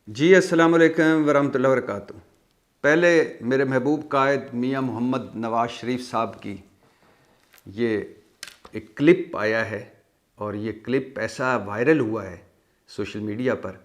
جی السلام علیکم ورحمۃ اللہ وبرکاتہ۔ پہلے میرے محبوب قائد میاں محمد نواز شریف صاحب کی یہ ایک کلپ آیا ہے، اور یہ کلپ ایسا وائرل ہوا ہے سوشل میڈیا پر،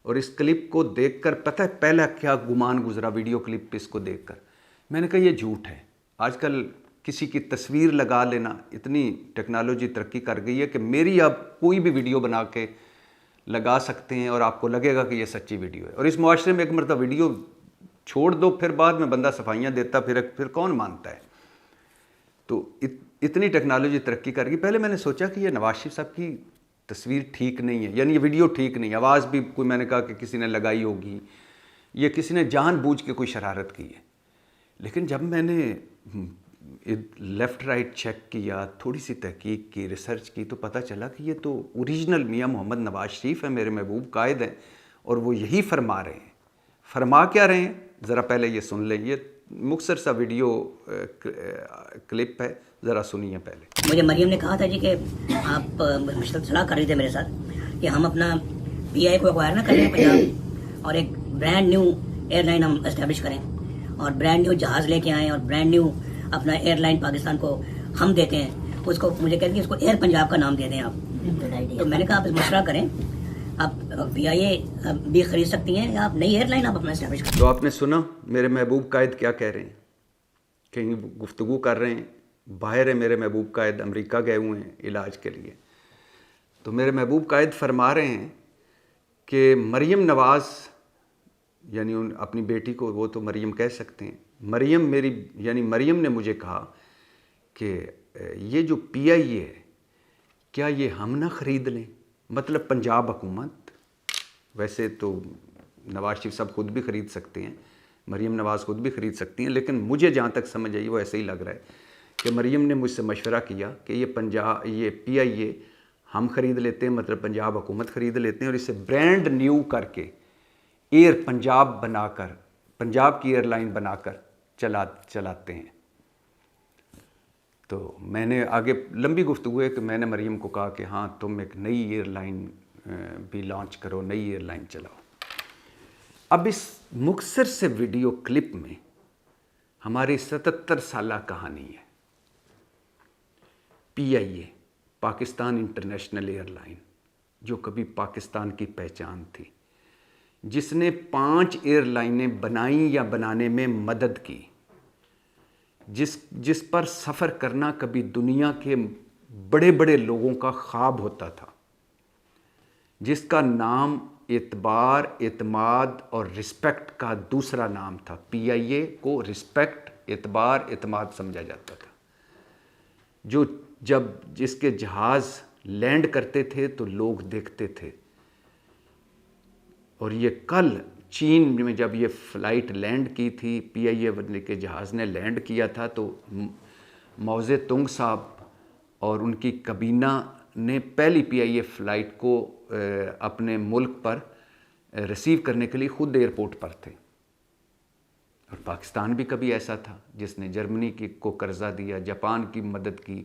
اور اس کلپ کو دیکھ کر پتہ ہے پہلا کیا گمان گزرا ویڈیو کلپ اس کو دیکھ کر؟ میں نے کہا یہ جھوٹ ہے۔ آج کل کسی کی تصویر لگا لینا، اتنی ٹیکنالوجی ترقی کر گئی ہے کہ میری آپ کوئی بھی ویڈیو بنا کے لگا سکتے ہیں اور آپ کو لگے گا کہ یہ سچی ویڈیو ہے۔ اور اس معاشرے میں ایک مرتبہ ویڈیو چھوڑ دو، پھر بعد میں بندہ صفائیاں دیتا، پھر کون مانتا ہے؟ تو اتنی ٹیکنالوجی ترقی کر گئی۔ پہلے میں نے سوچا کہ یہ نواز شریف صاحب کی تصویر ٹھیک نہیں ہے، یعنی یہ ویڈیو ٹھیک نہیں ہے، آواز بھی کوئی، میں نے کہا کہ کسی نے لگائی ہوگی، یہ کسی نے جان بوجھ کے کوئی شرارت کی ہے۔ لیکن جب میں نے لیفٹ رائٹ چیک کیا، تھوڑی سی تحقیق کی، ریسرچ کی، تو پتہ چلا کہ یہ تو اوریجنل میاں محمد نواز شریف ہیں، میرے محبوب قائد ہیں، اور وہ یہی فرما رہے ہیں۔ فرما کیا رہے ہیں ذرا پہلے یہ سن لیں۔ یہ مختصر سا ویڈیو کلپ ہے، ذرا سنیے پہلے۔ مجھے مریم نے کہا تھا جی کہ آپ مشترک صلاح کر رہے تھے میرے ساتھ کہ ہم اپنا پی آئی کو ایکوائر نہ کریں پنجاب، اور ایک برانڈ نیو ایئر لائن ہم اسٹیبلش کریں، اور برانڈ نیو جہاز لے کے آئیں، اور برانڈ نیو اپنا ایئر لائن پاکستان کو ہم دیتے ہیں۔ اس کو مجھے کہتے ہیں اس کو ایئر پنجاب کا نام دے دیں آپ۔ تو میں نے کہا آپ مشورہ کریں، آپ پی آئی اے بھی خرید سکتی ہیں، یا آپ نئی ایئر لائن آپ اپنا اسٹیبلش کریں۔ تو آپ نے سنا میرے محبوب قائد کیا کہہ رہے ہیں؟ کہیں گفتگو کر رہے ہیں، باہر ہے میرے محبوب قائد، امریکہ گئے ہوئے ہیں علاج کے لیے۔ تو میرے محبوب قائد فرما رہے ہیں کہ مریم نواز، یعنی اپنی بیٹی کو وہ تو مریم کہہ سکتے ہیں، مریم مریم نے مجھے کہا کہ یہ جو پی آئی اے ہے، کیا یہ ہم نہ خرید لیں؟ مطلب پنجاب حکومت۔ ویسے تو نواز شریف صاحب خود بھی خرید سکتے ہیں، مریم نواز خود بھی خرید سکتی ہیں، لیکن مجھے جہاں تک سمجھ آئی وہ ایسے ہی لگ رہا ہے کہ مریم نے مجھ سے مشورہ کیا کہ یہ پی آئی اے ہم خرید لیتے ہیں، مطلب پنجاب حکومت خرید لیتے ہیں، اور اسے برانڈ نیو کر کے ایئر پنجاب بنا کر، پنجاب کی ایئر لائن بنا کر چلاتے ہیں۔ تو میں نے آگے لمبی گفتگو ہے کہ میں نے مریم کو کہا کہ ہاں تم ایک نئی ایئر لائن بھی لانچ کرو، نئی ایئر لائن چلاؤ۔ اب اس مختصر سے ویڈیو کلپ میں ہماری 77 سالہ کہانی ہے۔ پی آئی اے، پاکستان انٹرنیشنل ایئر لائن، جو کبھی پاکستان کی پہچان تھی، جس نے 5 ایئر لائنیں بنائیں یا بنانے میں مدد کی، جس پر سفر کرنا کبھی دنیا کے بڑے بڑے لوگوں کا خواب ہوتا تھا، جس کا نام اعتبار، اعتماد اور رسپیکٹ کا دوسرا نام تھا۔ پی آئی اے کو رسپیکٹ، اعتبار، اعتماد سمجھا جاتا تھا۔ جس کے جہاز لینڈ کرتے تھے تو لوگ دیکھتے تھے۔ اور یہ کل چین میں جب یہ فلائٹ لینڈ کی تھی، پی آئی اے کے جہاز نے لینڈ کیا تھا، تو ماؤ زے تونگ صاحب اور ان کی کابینہ نے پہلی پی آئی اے فلائٹ کو اپنے ملک پر ریسیو کرنے کے لیے خود ایئرپورٹ پر تھے۔ اور پاکستان بھی کبھی ایسا تھا جس نے جرمنی کو قرضہ دیا، جاپان کی مدد کی،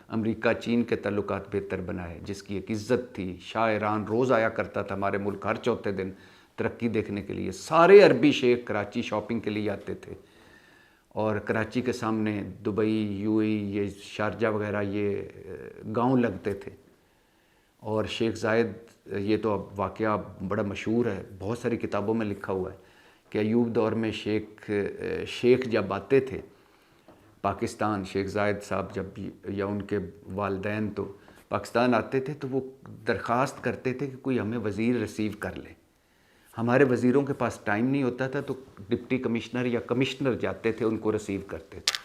امریکہ چین کے تعلقات بہتر بنائے، جس کی ایک عزت تھی۔ شاہ ایران روز آیا کرتا تھا ہمارے ملک، ہر چوتھے دن ترقی دیکھنے کے لیے۔ سارے عربی شیخ کراچی شاپنگ کے لیے آتے تھے، اور کراچی کے سامنے دبئی، یو اے ای، یہ شارجہ وغیرہ یہ گاؤں لگتے تھے۔ اور شیخ زائد، یہ تو اب واقعہ بڑا مشہور ہے، بہت ساری کتابوں میں لکھا ہوا ہے کہ ایوب دور میں شیخ جب آتے تھے پاکستان، شیخ زائد صاحب جب یا ان کے والدین تو پاکستان آتے تھے، تو وہ درخواست کرتے تھے کہ کوئی ہمیں وزیر ریسیو کر لے۔ ہمارے وزیروں کے پاس ٹائم نہیں ہوتا تھا، تو ڈپٹی کمشنر یا کمشنر جاتے تھے، ان کو ریسیو کرتے تھے۔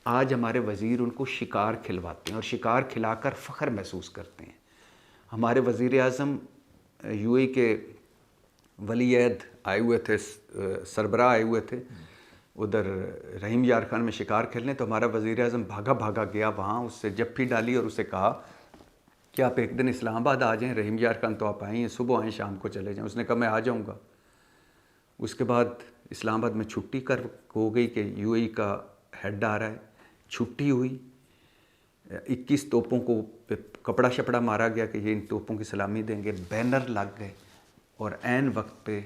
آج ہمارے وزیر ان کو شکار کھلواتے ہیں، اور شکار کھلا کر فخر محسوس کرتے ہیں۔ ہمارے وزیر اعظم یو اے کے ولی عہد آئے ہوئے تھے، سربراہ آئے ہوئے تھے ادھر رحیم یار خان میں شکار کھیلنے، تو ہمارا وزیر اعظم بھاگا گیا وہاں، اس سے جپھی ڈالی اور اسے کہا کہ آپ ایک دن اسلام آباد آ جائیں، رحیم یار خان تو آپ آئیں ہیں، صبح آئیں شام کو چلے جائیں۔ اس نے کہا میں آ جاؤں گا۔ اس کے بعد اسلام آباد میں چھٹی ہو گئی کہ یو اے ای کا ہیڈ آ رہا ہے، چھٹی ہوئی، 21 توپوں کو کپڑا شپڑا مارا گیا کہ یہ ان توپوں کی سلامی دیں گے، بینر لگ گئے، اور عین وقت پہ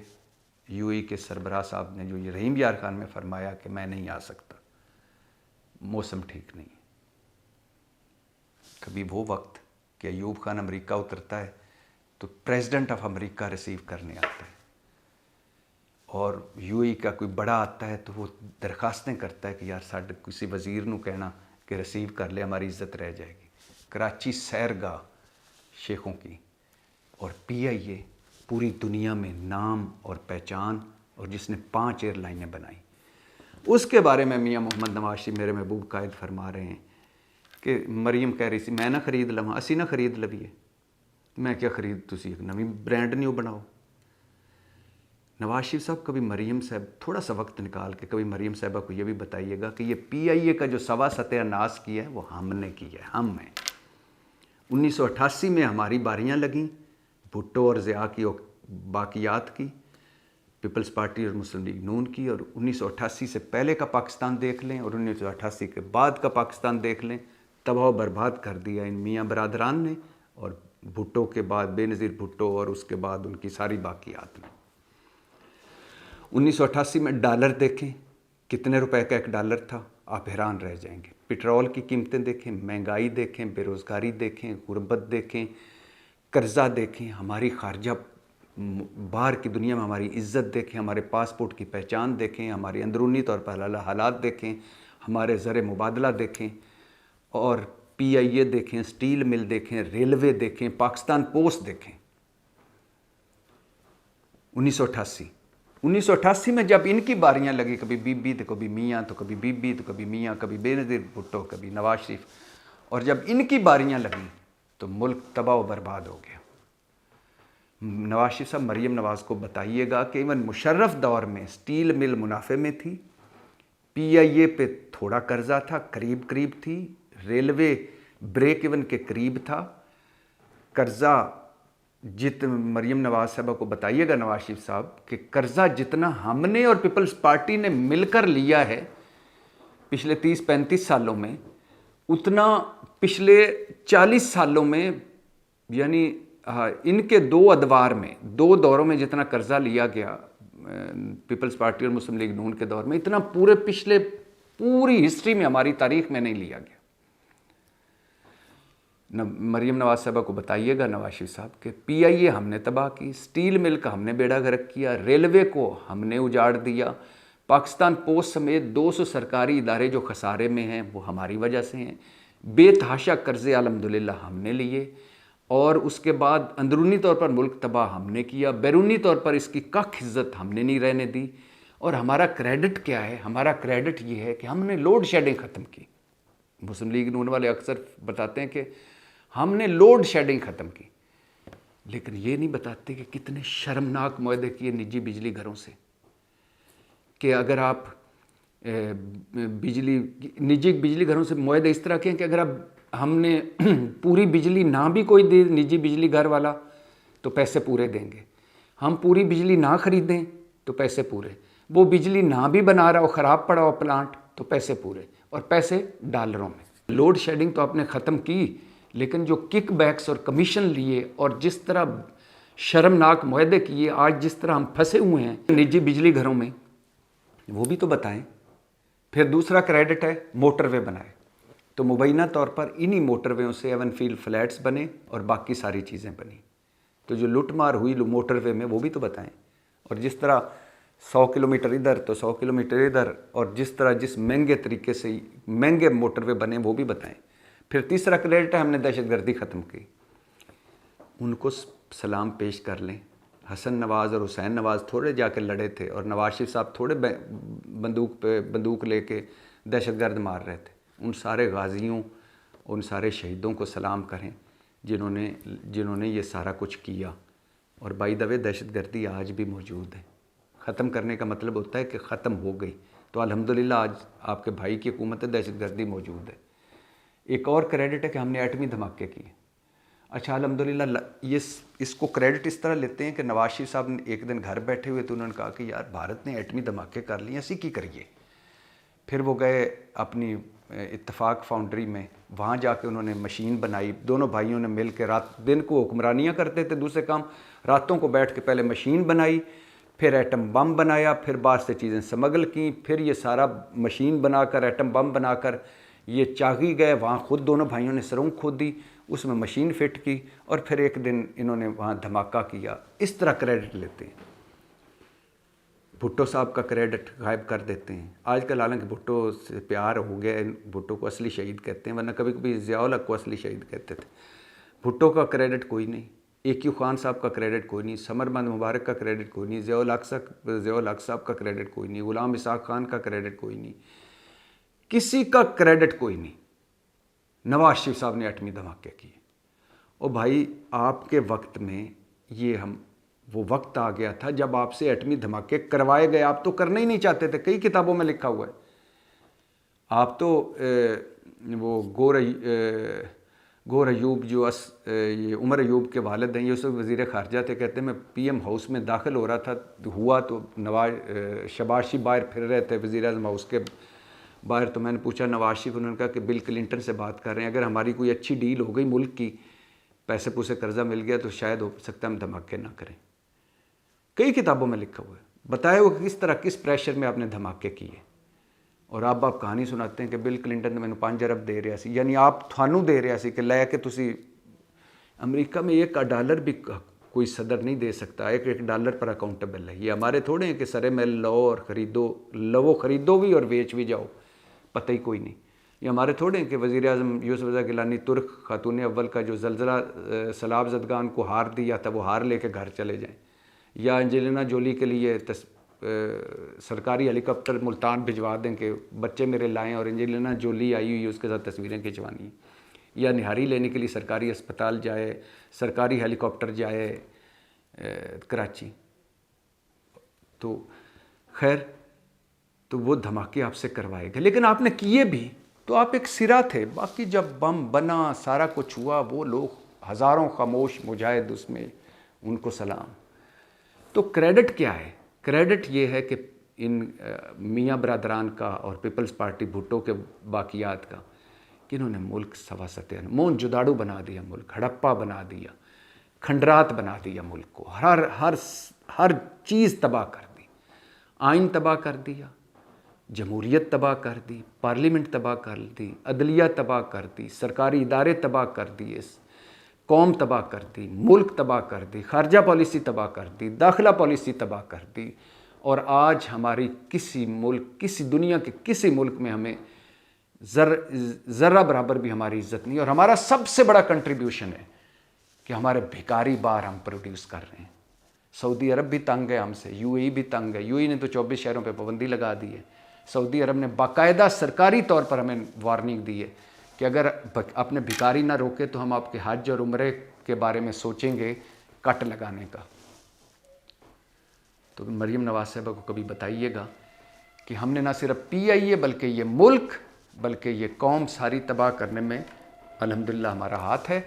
یو اے کے سربراہ صاحب نے جو یہ رحیم یار خان میں فرمایا کہ میں نہیں آ سکتا، موسم ٹھیک نہیں ہے۔ کبھی وہ وقت کہ ایوب خان امریکہ اترتا ہے تو پریزیڈنٹ آف امریکہ ریسیو کرنے آتا ہے، اور یو اے کا کوئی بڑا آتا ہے تو وہ درخواستیں کرتا ہے کہ یار ساڈے کسی وزیر نو کہنا کہ ریسیو کر لے، ہماری عزت رہ جائے گی۔ کراچی سیرگاہ شیخوں کی، اور پی آئی اے پوری دنیا میں نام اور پہچان، اور جس نے 5 ایئر لائنیں بنائیں۔ اس کے بارے میں میاں محمد نواز شریف میرے محبوب قائد فرما رہے ہیں کہ مریم کہہ رہی سی میں نہ خرید لواں، اسی نہ خرید لویے، میں کیا خرید، تسی ایک نویں برانڈ نیو بناؤ۔ نواز شریف صاحب کبھی مریم صاحب تھوڑا سا وقت نکال کے کبھی مریم صاحبہ کو یہ بھی بتائیے گا کہ یہ پی آئی اے کا جو سوا ستیہ ناس کیا ہے وہ ہم نے کی ہے، ہم ہیں۔ 1988 میں ہماری باریاں لگیں بھٹو اور ضیاء کی اور باقیات کی، پیپلز پارٹی اور مسلم لیگ نون کی، اور 1988 سے پہلے کا پاکستان دیکھ لیں اور 1988 کے بعد کا پاکستان دیکھ لیں، تباہ و برباد کر دیا ان میاں برادران نے، اور بھٹو کے بعد بے نظیر بھٹو اور اس کے بعد ان کی ساری باقیات نے۔ 1988 میں ڈالر دیکھیں کتنے روپے کا ایک ڈالر تھا، آپ حیران رہ جائیں گے۔ پٹرول کی قیمتیں دیکھیں، مہنگائی دیکھیں، بے روزگاری دیکھیں، غربت دیکھیں، قرضہ دیکھیں، ہماری خارجہ باہر کی دنیا میں ہماری عزت دیکھیں، ہمارے پاسپورٹ کی پہچان دیکھیں، ہماری اندرونی طور پر حالات دیکھیں، ہمارے زر مبادلہ دیکھیں، اور پی آئی اے دیکھیں، سٹیل مل دیکھیں، ریلوے دیکھیں، پاکستان پوسٹ دیکھیں۔ 1988 میں جب ان کی باریاں لگی، کبھی بی بی تو کبھی میاں، تو کبھی بی بی تو کبھی میاں، کبھی بے نظیر بھٹو، کبھی نواز شریف، اور جب ان کی باریاں لگیں تو ملک تباہ و برباد ہو گیا۔ نواز شریف صاحب مریم نواز کو بتائیے گا کہ ایون مشرف دور میں سٹیل مل منافع میں تھی، پی آئی اے پہ تھوڑا قرضہ تھا، قریب تھی، ریلوے بریک ایون کے قریب تھا، قرضہ مریم نواز صاحبہ کو بتائیے گا نواز شریف صاحب کہ قرضہ جتنا ہم نے اور پیپلز پارٹی نے مل کر لیا ہے پچھلے 30-35 سالوں میں، اتنا پچھلے 40 سالوں میں، یعنی ان کے 2 ادوار میں 2 دوروں میں جتنا قرضہ لیا گیا پیپلز پارٹی اور مسلم لیگ نون کے دور میں، اتنا پوری ہسٹری میں ہماری تاریخ میں نہیں لیا گیا۔ مریم نواز صاحبہ کو بتائیے گا نواز شریف صاحب کہ پی آئی اے ہم نے تباہ کی، سٹیل مل کا ہم نے بیڑا غرق کیا، ریلوے کو ہم نے اجاڑ دیا، پاکستان پوسٹ سمیت 200 سرکاری ادارے جو خسارے میں ہیں وہ ہماری وجہ سے ہیں، بے تحاشا قرضے الحمدللہ ہم نے لیے، اور اس کے بعد اندرونی طور پر ملک تباہ ہم نے کیا، بیرونی طور پر اس کی کخ عزت ہم نے نہیں رہنے دی۔ اور ہمارا کریڈٹ کیا ہے؟ ہمارا کریڈٹ یہ ہے کہ ہم نے لوڈ شیڈنگ ختم کی۔ مسلم لیگ نون والے اکثر بتاتے ہیں کہ ہم نے لوڈ شیڈنگ ختم کی، لیکن یہ نہیں بتاتے کہ کتنے شرمناک معاہدے کیے نجی بجلی گھروں سے، کہ اگر آپ نجی بجلی گھروں سے معاہدے اس طرح کے ہیں کہ اگر اب ہم نے پوری بجلی نہ بھی کوئی دے نجی بجلی گھر والا تو پیسے پورے دیں گے، ہم پوری بجلی نہ خریدیں تو پیسے پورے، وہ بجلی نہ بھی بنا رہا ہو، خراب پڑا ہو پلانٹ تو پیسے پورے، اور پیسے ڈالروں میں۔ لوڈ شیڈنگ تو آپ نے ختم کی، لیکن جو کک بیکس اور کمیشن لیے اور جس طرح شرمناک معاہدے کیے، آج جس طرح ہم پھنسے ہوئے ہیں نجی بجلی گھروں میں، وہ بھی تو بتائیں۔ پھر دوسرا کریڈٹ ہے موٹر وے بنائے، تو مبینہ طور پر انہی موٹر ویوں سے ایون فیلڈ فلیٹس بنے اور باقی ساری چیزیں بنی، تو جو لٹ مار ہوئی موٹر وے میں وہ بھی تو بتائیں۔ اور جس طرح 100 کلومیٹر ادھر تو 100 کلومیٹر ادھر، اور جس طرح جس مہنگے طریقے سے مہنگے موٹر وے بنے وہ بھی بتائیں۔ پھر تیسرا کریڈٹ ہے ہم نے دہشت گردی ختم کی، ان کو سلام پیش کر لیں۔ حسن نواز اور حسین نواز تھوڑے جا کے لڑے تھے، اور نواز شریف صاحب تھوڑے بندوق لے کے دہشت گرد مار رہے تھے۔ ان سارے غازیوں، ان سارے شہیدوں کو سلام کریں جنہوں نے یہ سارا کچھ کیا۔ اور بائی دا وے دہشت گردی آج بھی موجود ہے، ختم کرنے کا مطلب ہوتا ہے کہ ختم ہو گئی، تو الحمدللہ آج آپ کے بھائی کی حکومت ہے، دہشت گردی موجود ہے۔ ایک اور کریڈٹ ہے کہ ہم نے ایٹمی دھماکے کیے۔ اچھا الحمدللہ اس کو کریڈٹ اس طرح لیتے ہیں کہ نواز شریف صاحب نے ایک دن گھر بیٹھے ہوئے تو انہوں نے کہا کہ یار بھارت نے ایٹمی دھماکے کر لیے، اسی کی کریے۔ پھر وہ گئے اپنی اتفاق فاؤنڈری میں، وہاں جا کے انہوں نے مشین بنائی، دونوں بھائیوں نے مل کے رات دن کو حکمرانیاں کرتے تھے، دوسرے کام راتوں کو بیٹھ کے پہلے مشین بنائی، پھر ایٹم بم بنایا، پھر باہر سے چیزیں سمگل کیں، پھر یہ سارا مشین بنا کر ایٹم بم بنا کر یہ چاغی گئے، وہاں خود دونوں بھائیوں نے سرنگ کھودی، اس میں مشین فٹ کی، اور پھر ایک دن انہوں نے وہاں دھماکہ کیا۔ اس طرح کریڈٹ لیتے ہیں۔ بھٹو صاحب کا کریڈٹ غائب کر دیتے ہیں۔ آج کل حالانکہ بھٹو سے پیار ہو گیا، بھٹو کو اصلی شہید کہتے ہیں، ورنہ کبھی کبھی ضیاء الحق کو اصلی شہید کہتے تھے۔ بھٹو کا کریڈٹ کوئی نہیں، AQ خان صاحب کا کریڈٹ کوئی نہیں، سمربند مبارک کا کریڈٹ کوئی نہیں، ضیاء الحق صاحب کا کریڈٹ کوئی نہیں، غلام اسحاق خان کا کریڈٹ کوئی نہیں، کسی کا کریڈٹ کوئی نہیں۔ نواز شریف صاحب نے ایٹمی دھماکے کیے۔ اور بھائی آپ کے وقت میں وہ وقت آ گیا تھا جب آپ سے ایٹمی دھماکے کروائے گئے، آپ تو کرنا ہی نہیں چاہتے تھے، کئی کتابوں میں لکھا ہوا ہے۔ آپ تو وہ گور ایوب جو یہ عمر ایوب کے والد ہیں، یہ اس وقت وزیر خارجہ تھے، کہتے ہیں میں PM ہاؤس میں داخل ہو رہا تھا، ہوا تو شہباز شریف باہر پھر رہے تھے وزیر اعظم ہاؤس کے باہر، تو میں نے پوچھا نواز شریف، انہوں نے کہا کہ بل کلنٹن سے بات کر رہے ہیں، اگر ہماری کوئی اچھی ڈیل ہو گئی ملک کی، پیسے پوسے قرضہ مل گیا تو شاید ہو سکتا ہے ہم دھماکے نہ کریں۔ کئی کتابوں میں لکھا ہوا ہے، بتایا وہ کس طرح کس پریشر میں آپ نے دھماکے کیے، اور آپ کہانی سناتے ہیں کہ بل کلنٹن نے مینوں 5 ارب دے رہا سی، یعنی آپ تھانوں دے رہا سی کہ لے کے تسی امریکہ میں $1 بھی کوئی صدر نہیں دے سکتا، $1 پر اکاؤنٹیبل ہے۔ یہ ہمارے تھوڑے ہیں کہ سرے میں لو اور خریدو بھی اور بیچ بھی جاؤ، پتہ ہی کوئی نہیں۔ یہ ہمارے تھوڑے ہیں کہ وزیر اعظم یوسف رضا گیلانی ترک خاتون اول کا جو زلزلہ سیلاب زدگان کو ہار دیا تھا، وہ ہار لے کے گھر چلے جائیں، یا انجلینا جولی کے لیے سرکاری ہیلی کاپٹر ملتان بھجوا دیں کہ بچے میرے لائیں، اور انجلینا جولی آئی ہوئی اس کے ساتھ تصویریں کھنچوانی ہیں، یا نہاری لینے کے لیے سرکاری اسپتال جائے، سرکاری ہیلی کاپٹر جائے کراچی۔ تو خیر، تو وہ دھماکے آپ سے کروائے گئے، لیکن آپ نے کیے بھی تو آپ ایک سرا تھے۔ باقی جب بم بنا سارا کچھ ہوا، وہ لوگ ہزاروں خاموش مجاہد اس میں، ان کو سلام۔ تو کریڈٹ کیا ہے؟ کریڈٹ یہ ہے کہ ان میاں برادران کا اور پیپلز پارٹی بھٹو کے باقیات کا، کہ انہوں نے ملک سوا ستیہ مون جداڑو بنا دیا، ملک ہڑپا بنا دیا، کھنڈرات بنا دیا ملک کو، ہر چیز تباہ کر دی، آئین تباہ کر دیا، جمہوریت تباہ کر دی، پارلیمنٹ تباہ کر دی، عدلیہ تباہ کر دی، سرکاری ادارے تباہ کر دیے، قوم تباہ کر دی، ملک تباہ کر دی، خارجہ پالیسی تباہ کر دی، داخلہ پالیسی تباہ کر دی، اور آج ہماری کسی دنیا کے کسی ملک میں ہمیں ذرہ برابر بھی ہماری عزت نہیں، اور ہمارا سب سے بڑا کنٹریبیوشن ہے کہ ہمارے بھکاری بار ہم پروڈیوس کر رہے ہیں۔ سعودی عرب بھی تنگ ہے ہم سے، UAE بھی تنگ ہے، UAE نے تو 24 شہروں پہ پابندی لگا دی ہے، سعودی عرب نے باقاعدہ سرکاری طور پر ہمیں وارننگ دی ہے کہ اگر اپنے بھکاری نہ روکے تو ہم آپ کے حج اور عمرے کے بارے میں سوچیں گے کٹ لگانے کا۔ تو مریم نواز صاحبہ کو کبھی بتائیے گا کہ ہم نے نہ صرف PIA بلکہ یہ ملک بلکہ یہ قوم ساری تباہ کرنے میں الحمدللہ ہمارا ہاتھ ہے،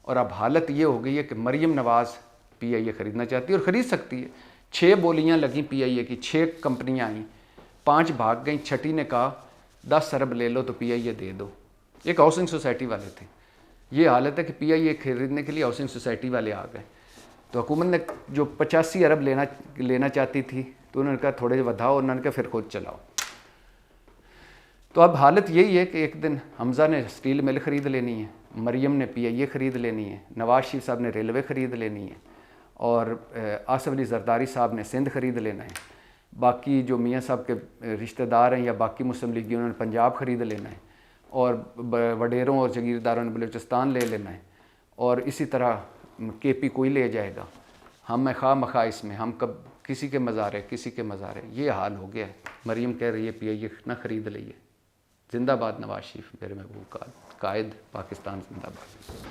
اور اب حالت یہ ہو گئی ہے کہ مریم نواز PIA خریدنا چاہتی ہے اور خرید سکتی ہے۔ 6 بولیاں لگیں PIA کی، 6 کمپنیاں آئیں، 5 بھاگ گئیں، چھٹی نے کہا 10 ارب لے لو تو PIA دے دو۔ ایک ہاؤسنگ سوسائٹی والے تھے، یہ حالت ہے کہ PIA خریدنے کے لیے ہاؤسنگ سوسائٹی والے آ گئے، تو حکومت نے جو 85 ارب لینا چاہتی تھی تو انہوں نے کہا تھوڑے ودھاؤ، انہوں نے کہا پھر خود چلاؤ۔ تو اب حالت یہی ہے کہ ایک دن حمزہ نے سٹیل مل خرید لینی ہے، مریم نے PIA خرید لینی ہے، نواز شریف صاحب نے ریلوے خرید لینی ہے، اور آصف علی زرداری صاحب نے سندھ خرید لینا ہے، باقی جو میاں صاحب کے رشتہ دار ہیں یا باقی مسلم لیگی انہوں نے پنجاب خرید لینا ہے، اور وڈیروں اور جگیرداروں نے بلوچستان لے لینا ہے، اور اسی طرح KP کوئی لے جائے گا، ہم میں خواہ مخواہ اس میں ہم کسی کے مزارے یہ حال ہو گیا ہے۔ مریم کہہ رہی ہے PIA نہ خرید لئیے۔ زندہ باد نواز شریف، میرے محبوب قائد، پاکستان زندہ باد۔